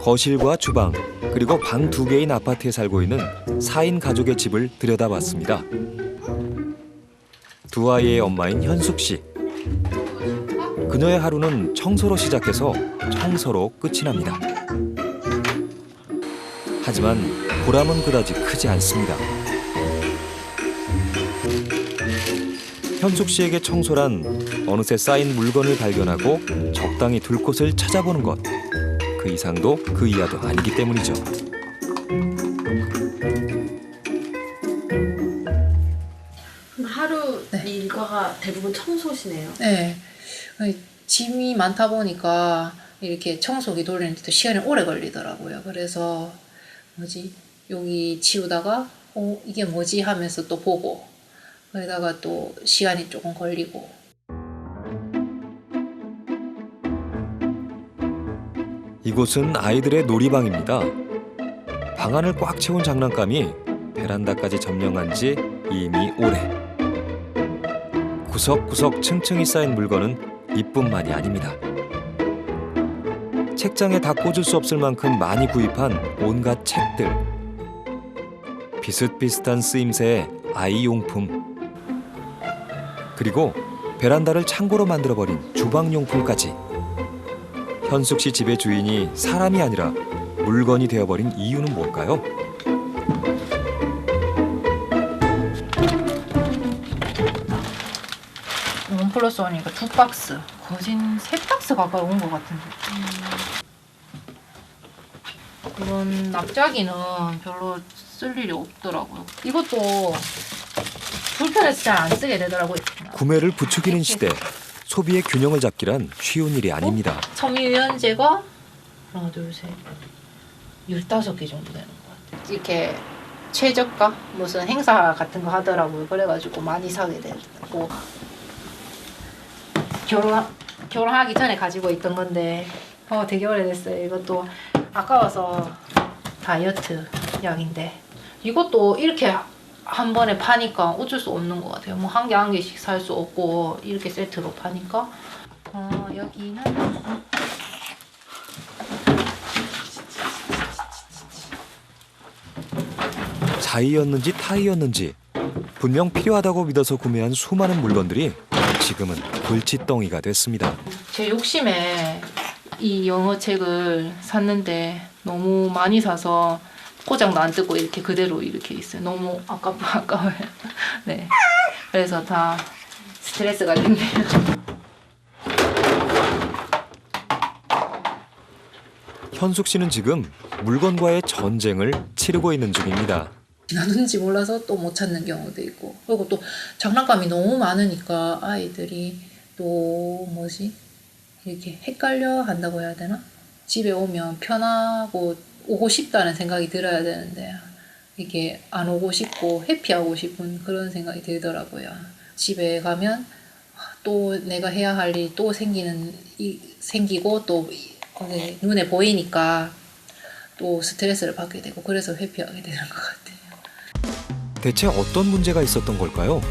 거실과 주방, 그리고 방 2개인 아파트에 살고 있는 4인 가족의 집을 들여다봤습니다. 두 아이의 엄마인 현숙 씨. 그녀의 하루는 청소로 시작해서 청소로 끝이 납니다. 하지만 보람은 그다지 크지 않습니다. 현숙 씨에게 청소란 어느새 쌓인 물건을 발견하고 적당히 둘 곳을 찾아보는 것. 그 이상도 그 이하도 아니기 때문이죠. 하루 일과가 대부분 청소시네요. 네. 짐이 많다 보니까 이렇게 청소기 돌리는데도 시간이 오래 걸리더라고요. 그래서 여기 치우다가 이게 뭐지 하면서 또 보고 그러다가 또 시간이 조금 걸리고. 이곳은 아이들의 놀이방입니다. 방 안을 꽉 채운 장난감이 베란다까지 점령한 지 이미 오래. 구석구석 층층이 쌓인 물건은 이뿐만이 아닙니다. 책장에 다 꽂을 수 없을 만큼 많이 구입한 온갖 책들. 비슷비슷한 쓰임새의 아이 용품. 그리고 베란다를 창고로 만들어버린 주방용품까지. 현숙 씨 집의 주인이 사람이 아니라 물건이 되어버린 이유는 뭘까요? 원 플러스 원이니까 2박스. 거진 3박스 가까이 온 것 같은데. 이런 납작이는 별로 쓸 일이 없더라고요. 이것도 불편해서 잘 안 쓰게 되더라고요. 구매를 부추기는 시대. 소비의 균형을 잡기란 쉬운 일이 아닙니다. 섬유유연제가 하나, 둘, 셋, 15개 정도 되는 것 같아요. 이렇게 최저가 무슨 행사 같은 거 하더라고요. 그래가지고 많이 사게 되고 결혼하기 전에 가지고 있던 건데 되게 오래됐어요. 이것도 아까워서 다이어트 약인데 이것도 이렇게 한 번에 파니까 어쩔 수 없는 것 같아요. 뭐 한 개 한 개씩 살 수 없고 이렇게 세트로 파니까 여기는 자의였는지 타의였는지 분명 필요하다고 믿어서 구매한 수많은 물건들이 지금은 골칫덩이가 됐습니다. 제 욕심에 이 영어 책을 샀는데 너무 많이 사서 포장도 안 뜯고 이렇게 그대로 이렇게 있어요. 너무 아까워요. 네, 그래서 다 스트레스가 됐네요. 현숙 씨는 지금 물건과의 전쟁을 치르고 있는 중입니다. 나는지 몰라서 또 못 찾는 경우도 있고 그리고 또 장난감이 너무 많으니까 아이들이 또 이렇게 헷갈려 한다고 해야 되나? 집에 오면 편하고 오고 싶다는 생각이 들어야 되는데 이게 안 오고 싶고 회피하고 싶은 그런 생각이 들더라고요. 집에 가면 또 내가 해야 할 일이 또 생기고 또 눈에 보이니까 또 스트레스를 받게 되고 그래서 회피하게 되는 것 같아요. 대체 어떤 문제가 있었던 걸까요?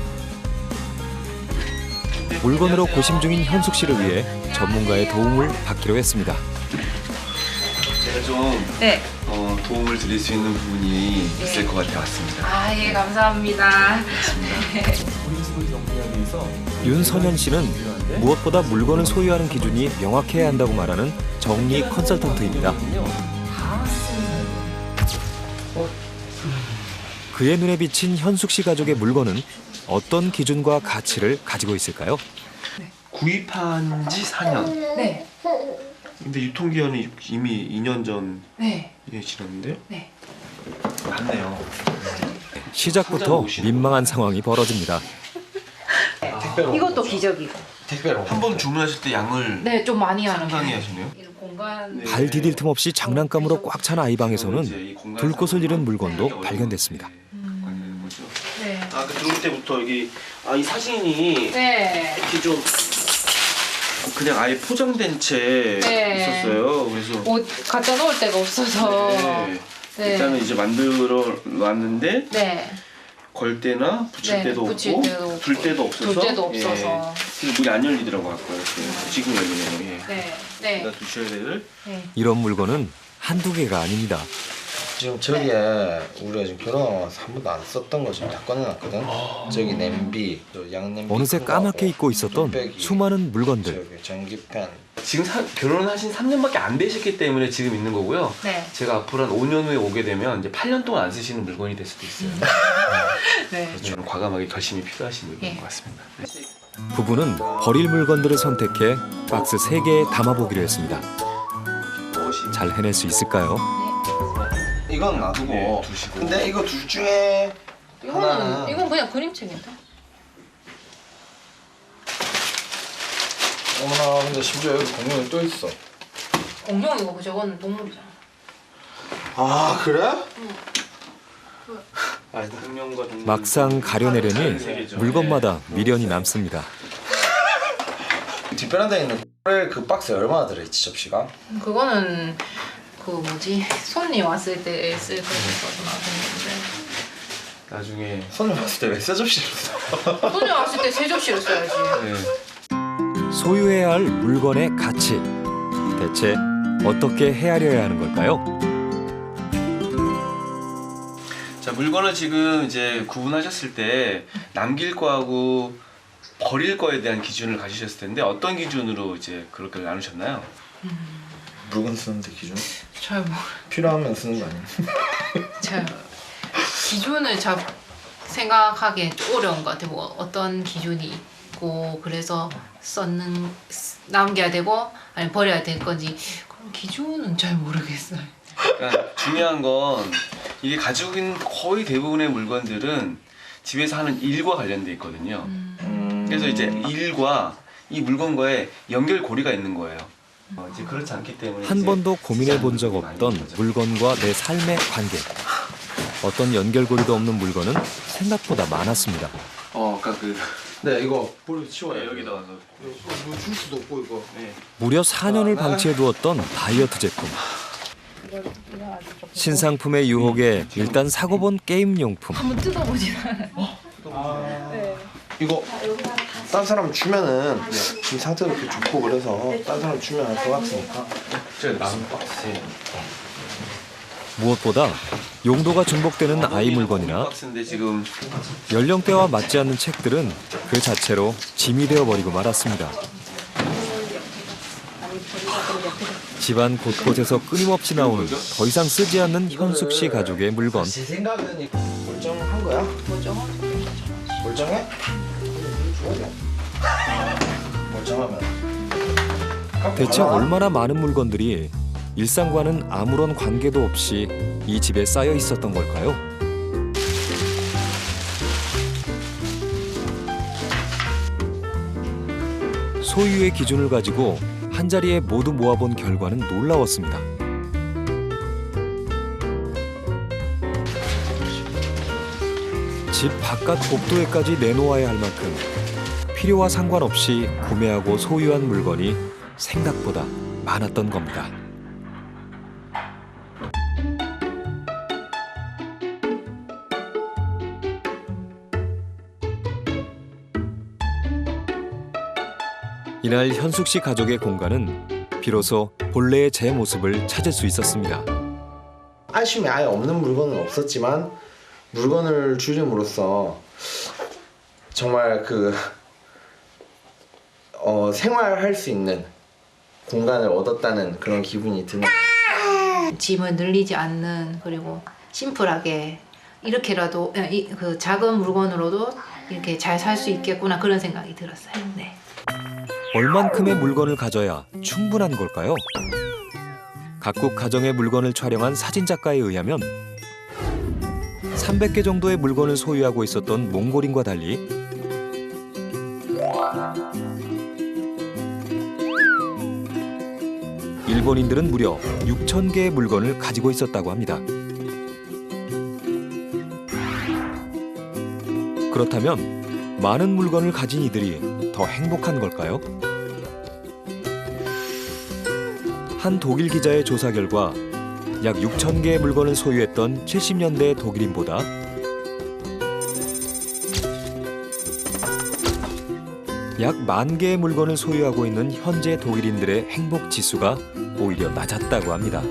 물건으로 고심 중인 현숙 씨를 위해 전문가의 도움을 받기로 했습니다. 제가 좀 도움을 드릴 수 있는 부분이 있을 것 같아왔습니다. 예, 감사합니다. 윤선현 씨는 무엇보다 물건을 소유하는 기준이 명확해야 한다고 말하는 정리 컨설턴트입니다. 그의 눈에 비친 현숙 씨 가족의 물건은 어떤 기준과 가치를 가지고 있을까요? 구입한 지 4년. 네. 근데 유통기한이 이미 2년 전에 네. 지났는데요? 네. 맞네요. 시작부터 민망한 상황이 벌어집니다. 이것도 기적이고. 택배로. 한 번 주문하실 때 양을 네, 좀 많이 하는 상당히 거예요. 하시네요. 공간. 발 디딜 틈 없이 장난감으로 꽉 찬 아이방에서는 둘 곳을 잃은 물건도 발견됐습니다. 네. 그 들어올 때부터 여기 이 사진이 네. 이렇게 좀 그냥 아예 포장된 채 네. 있었어요. 그래서 옷 갖다 놓을 데가 없어서. 네. 네. 일단은 이제 만들어 놨는데 네. 걸 때나 붙일 때도 붙일 없고 때도 없고, 둘 때도 없어서 둘 때도 없어서. 그래서 문이 안 열리더라고요. 아까 지금 열리네요. 예. 네. 네. 일단 두셔야 될 네. 이런 물건은 한두 개가 아닙니다. 지금 저기에 우리가 지금 결혼하고 나서 한 번도 안 썼던 거 지금 다 꺼내놨거든. 저기 냄비, 또 양냄비. 어느새 큰 거 까맣게 하고, 입고 있었던 뚝배기, 수많은 물건들. 저기 전기팬. 지금 결혼하신 3년밖에 안 되셨기 때문에 지금 있는 거고요. 네. 제가 앞으로 한 5년 후에 오게 되면 이제 8년 동안 안 쓰시는 물건이 될 수도 있어요. 네. 저는 과감하게 결심이 필요하신 물건인 예. 것 같습니다. 부부는 버릴 물건들을 선택해 박스 3개에 담아보기로 했습니다. 잘 해낼 수 있을까요? 이건 놔두고. 네, 두시고. 근데 이거 둘 중에 하나는 이건 그냥 그림책인데. 어머나, 근데 심지어 여기 공룡이 또 있어. 공룡이고 저거는 동물이잖아. 아, 그래? 막상 가려내려니 물건마다 미련이 남습니다. 뒷베란다에 있는 그 박스에 얼마나 들어있지, 접시가? 그거는 그 뭐지 손님 왔을 때 쓸 거라서 놔뒀는데 나중에 손님 왔을 때 왜 새 접시를 써? 손님 왔을 때 세 접시를 써야지. 네. 소유해야 할 물건의 가치. 대체 어떻게 헤아려야 하는 걸까요? 자, 물건을 지금 이제 구분하셨을 때 남길 거하고 버릴 거에 대한 기준을 가지셨을 텐데 어떤 기준으로 이제 그렇게 나누셨나요? 물건 쓰는데 기준? 잘 필요하면 쓰는 거 아니야? 잘 기준을 잘 생각하기 어려운 것 같아요. 뭐 어떤 기준이 있고 그래서 남겨야 되고 아니 버려야 될 건지 그런 기준은 잘 모르겠어요. 그러니까 중요한 건 이게 가지고 있는 거의 대부분의 물건들은 집에서 하는 일과 관련돼 있거든요. 그래서 이제 일과 이 물건과의 연결고리가 있는 거예요. 이제 그렇지 않기 때문에 한 이제 번도 고민해 본 적 없던 물건과 내 삶의 관계. 어떤 연결고리도 없는 물건은 생각보다 많았습니다. 아까 네, 이거 버려 치워야 돼. 여기다 와서 이거 줄 수도 없고 이거. 네. 무려 4년을 방치해 두었던 다이어트 제품. 신상품의 유혹에 일단 사고 본 게임 용품. 한번 뜯어보지 않아요. 이거 딴 사람 주면은 지금 상태도 이렇게 좋고 그래서 딴 사람 주면 할 것 같으니까. 제가 남은 박스. 무엇보다 용도가 중복되는 아이 물건이나 박스인데 지금 연령대와 맞지 않는 책들은 그 자체로 짐이 되어버리고 말았습니다. 집안 곳곳에서 끊임없이 나오는 더 이상 쓰지 않는 현숙 씨 가족의 물건. 제 생각은 이거 멀쩡한 거야? 멀쩡해? 멀쩡하면. 대체 얼마나 많은 물건들이 일상과는 아무런 관계도 없이 이 집에 쌓여 있었던 걸까요? 소유의 기준을 가지고 한자리에 모두 모아본 결과는 놀라웠습니다. 집 바깥 복도에까지 내놓아야 할 만큼 필요와 상관없이 구매하고 소유한 물건이 생각보다 많았던 겁니다. 이날 현숙 씨 가족의 공간은 비로소 본래의 제 모습을 찾을 수 있었습니다. 아쉬움이 아예 없는 물건은 없었지만 물건을 줄임으로써 정말 생활할 수 있는 공간을 얻었다는 그런 기분이 드는. 짐을 늘리지 않는 그리고 심플하게 이렇게라도 그 작은 물건으로도 이렇게 잘 살 수 있겠구나 그런 생각이 들었어요. 네. 얼만큼의 물건을 가져야 충분한 걸까요? 각국 가정의 물건을 촬영한 사진작가에 의하면 300개 정도의 물건을 소유하고 있었던 몽골인과 달리 일본인들은 무려 6,000개의 물건을 가지고 있었다고 합니다. 그렇다면 많은 물건을 가진 이들이 더 행복한 걸까요? 한 독일 기자의 조사 결과 약 6,000개의 물건을 소유했던 70년대 독일인보다 약 10,000개의 물건을 소유하고 있는 현재 독일인들의 행복 지수가 오히려 낮았다고 합니다.